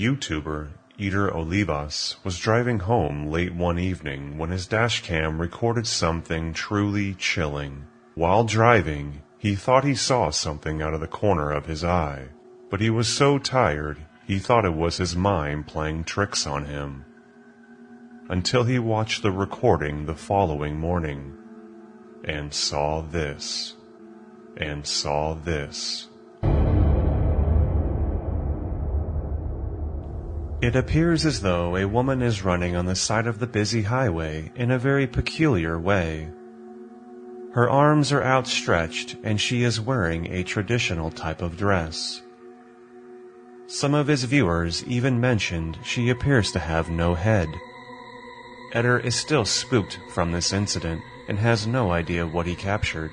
YouTuber, Eater Olivas, was driving home late one evening when his dashcam recorded something truly chilling. While driving, he thought he saw something out of the corner of his eye, but he was so tired he thought it was his mind playing tricks on him. Until he watched the recording the following morning, and saw this, and saw this. It appears as though a woman is running on the side of the busy highway in a very peculiar way. Her arms are outstretched and she is wearing a traditional type of dress. Some of his viewers even mentioned she appears to have no head. Eder is still spooked from this incident and has no idea what he captured.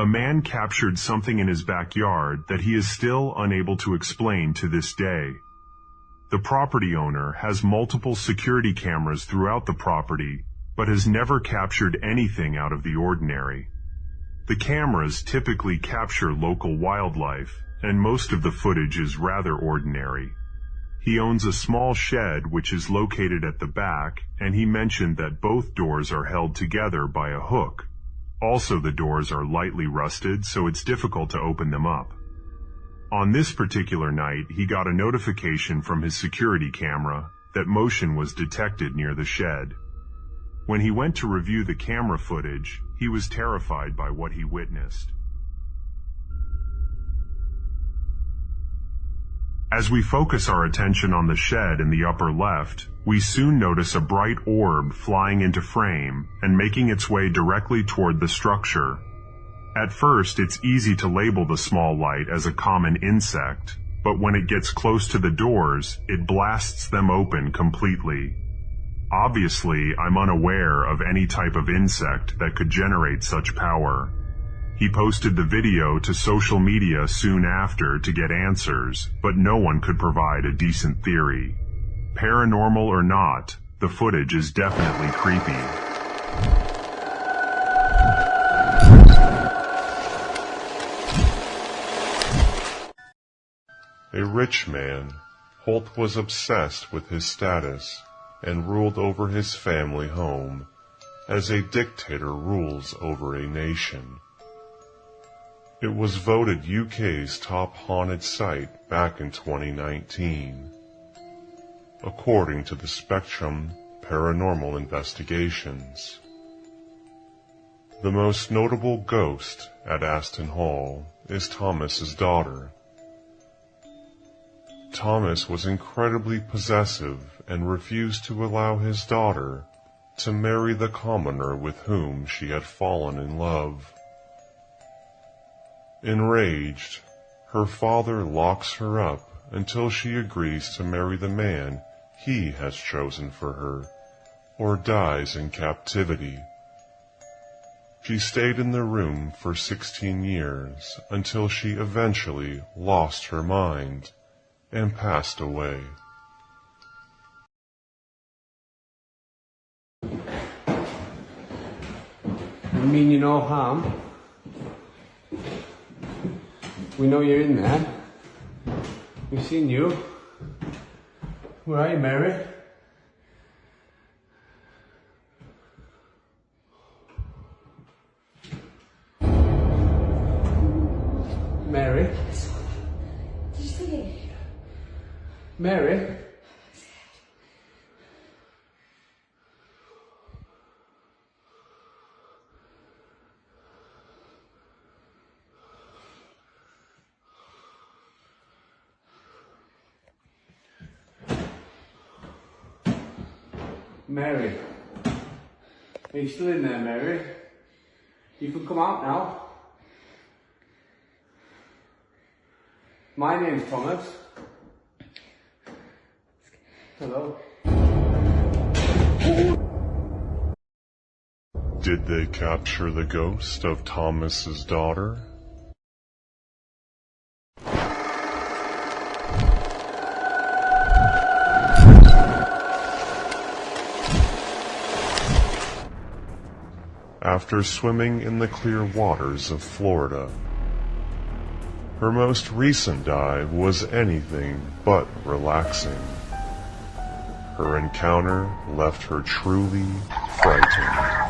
A man captured something in his backyard that he is still unable to explain to this day. The property owner has multiple security cameras throughout the property, but has never captured anything out of the ordinary. The cameras typically capture local wildlife, and most of the footage is rather ordinary. He owns a small shed which is located at the back, and he mentioned that both doors are held together by a hook. Also, the doors are lightly rusted, so it's difficult to open them up. On this particular night, he got a notification from his security camera that motion was detected near the shed. When he went to review the camera footage, he was terrified by what he witnessed. As we focus our attention on the shed in the upper left, we soon notice a bright orb flying into frame and making its way directly toward the structure. At first, it's easy to label the small light as a common insect, but when it gets close to the doors, it blasts them open completely. Obviously, I'm unaware of any type of insect that could generate such power. He posted the video to social media soon after to get answers, but no one could provide a decent theory. Paranormal or not, the footage is definitely creepy. A rich man, Holt was obsessed with his status and ruled over his family home as a dictator rules over a nation. It was voted UK's top haunted site back in 2019, according to the Spectrum Paranormal Investigations. The most notable ghost at Aston Hall is Thomas's daughter. Thomas was incredibly possessive and refused to allow his daughter to marry the commoner with whom she had fallen in love. Enraged, her father locks her up until she agrees to marry the man he has chosen for her, or dies in captivity. She stayed in the room for 16 years until she eventually lost her mind and passed away. I mean you no harm. We know you're in there. We've seen you. Where are you, Mary? Mary? Did you see it? Mary? Mary? Are you still in there, Mary? You can come out now. My name's Thomas. Hello. Did they capture the ghost of Thomas's daughter? after swimming in the clear waters of Florida. Her most recent dive was anything but relaxing. Her encounter left her truly frightened.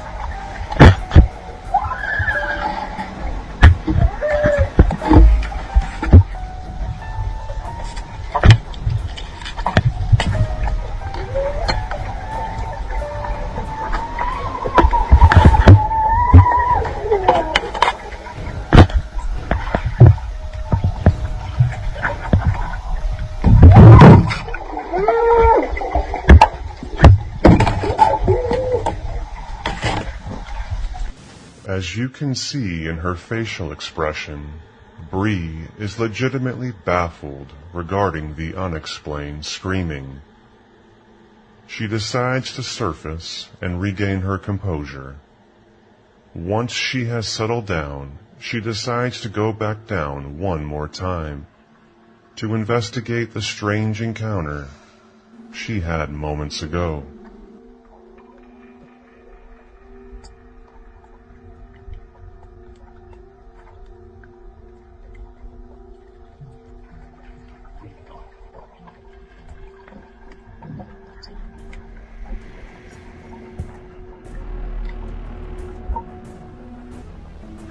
As you can see in her facial expression, Bree is legitimately baffled regarding the unexplained screaming. She decides to surface and regain her composure. Once she has settled down, she decides to go back down one more time to investigate the strange encounter she had moments ago.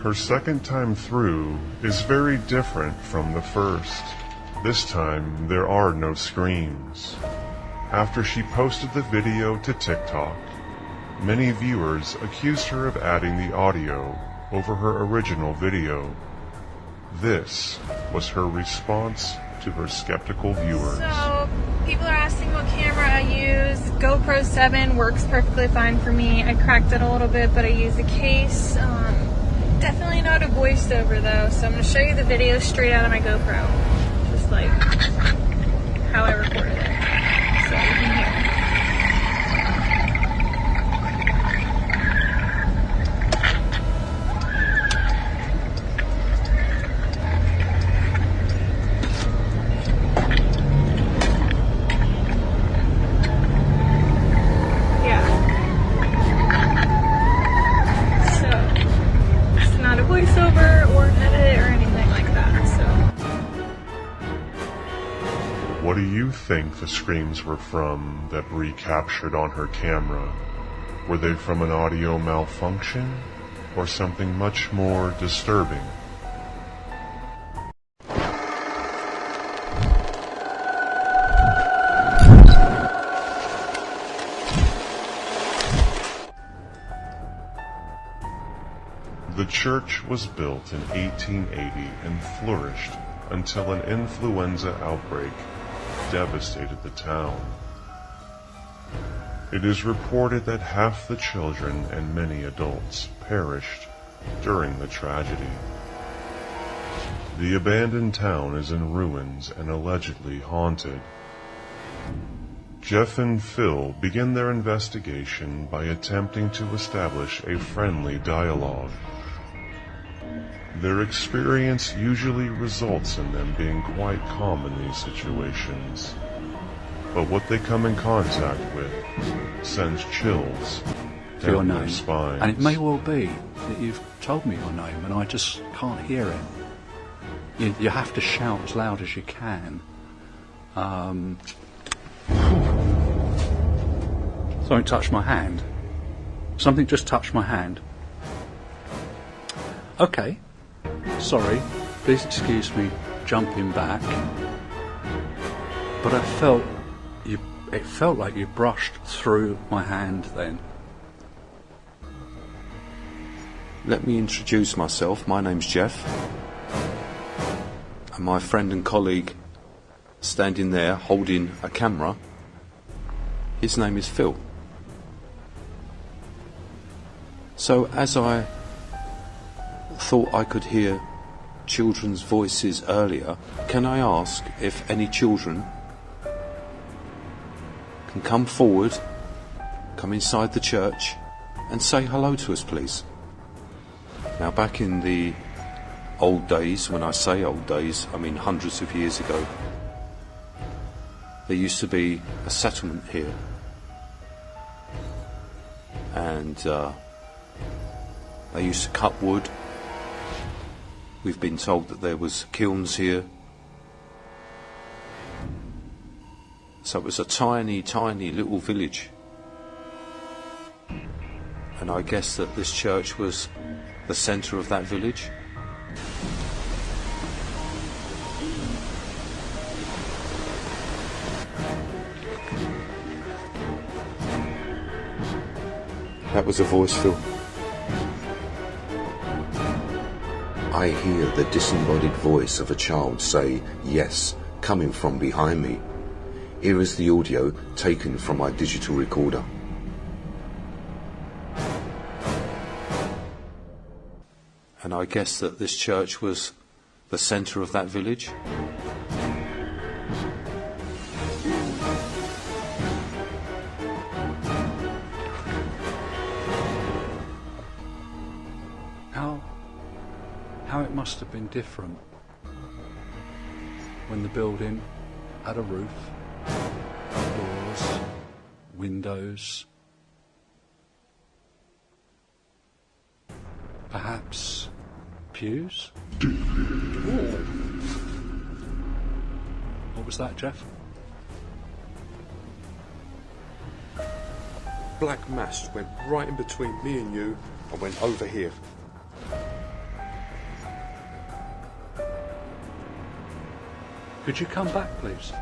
Her second time through is very different from the first. This time, there are no screams. After she posted the video to TikTok, many viewers accused her of adding the audio over her original video. This was her response to her skeptical viewers. So, people are asking what camera I use. GoPro 7 works perfectly fine for me. I cracked it a little bit, but I use a case. Definitely not a voiceover though, so I'm going to show you the video straight out of my GoPro. Just like how I recorded it. So you can hear. What do you think the screams were from that Bree captured on her camera? Were they from an audio malfunction or something much more disturbing? The church was built in 1880 and flourished until an influenza outbreak devastated the town. It is reported that half the children and many adults perished during the tragedy. The abandoned town is in ruins and allegedly haunted. Jeff and Phil begin their investigation by attempting to establish a friendly dialogue. Their experience usually results in them being quite calm in these situations, but what they come in contact with sends chills down their spines. And it may well be that you've told me your name and I just can't hear it. You have to shout as loud as you can. Something touched my hand. Something just touched my hand. Okay. Sorry, please excuse me jumping back, but it felt like you brushed through my hand then. Let me introduce myself. My name's Jeff, and my friend and colleague standing there holding a camera, his name is Phil. So as I thought I could hear children's voices earlier, can I ask if any children can come forward, come inside the church and say hello to us, please? Now, back in the old days, when I say old days, I mean hundreds of years ago, there used to be a settlement here, and They used to cut wood. We've been told that there was kilns here. So it was a tiny, tiny little village. And I guess that this church was the centre of that village. That was a voice, Phil. I hear the disembodied voice of a child say, yes, coming from behind me. Here is the audio taken from my digital recorder. And I guess that this church was the centre of that village. How it must have been different when the building had a roof, doors, windows, perhaps pews? What was that, Jeff? Black mass went right in between me and you and went over here. Could you come back, please?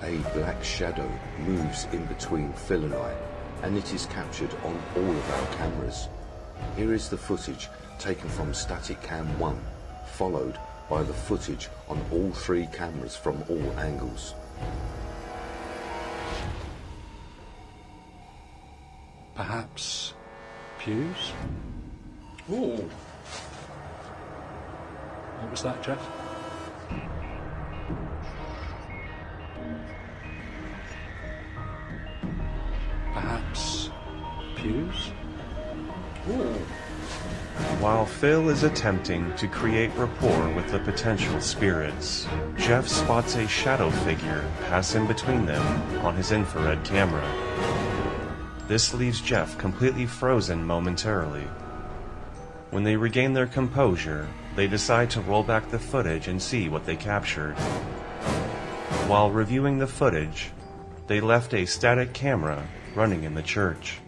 A black shadow moves in between Phil and I, and it is captured on all of our cameras. Here is the footage taken from static cam 1, followed by the footage on all 3 cameras from all angles. Perhaps pews? Ooh. What was that, Jeff? Perhaps pews? Ooh. While Phil is attempting to create rapport with the potential spirits, Jeff spots a shadow figure pass in between them on his infrared camera. This leaves Jeff completely frozen momentarily. When they regain their composure, they decide to roll back the footage and see what they captured. While reviewing the footage, they left a static camera running in the church.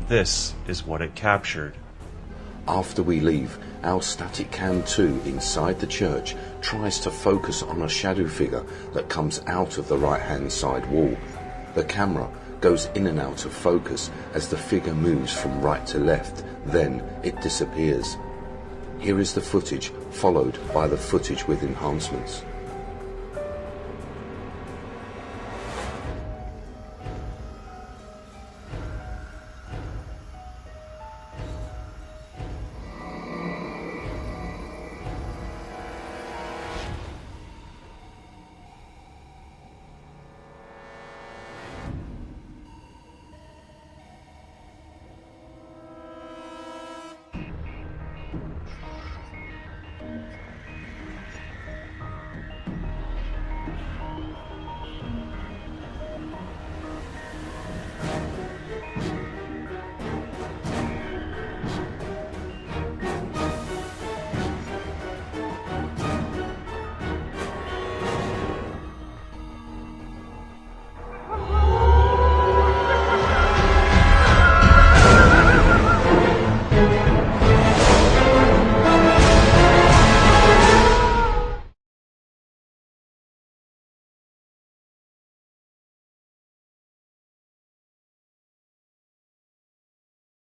This is what it captured. After we leave, our static cam 2 inside the church tries to focus on a shadow figure that comes out of the right-hand side wall. The camera goes in and out of focus as the figure moves from right to left, then it disappears. Here is the footage, followed by the footage with enhancements.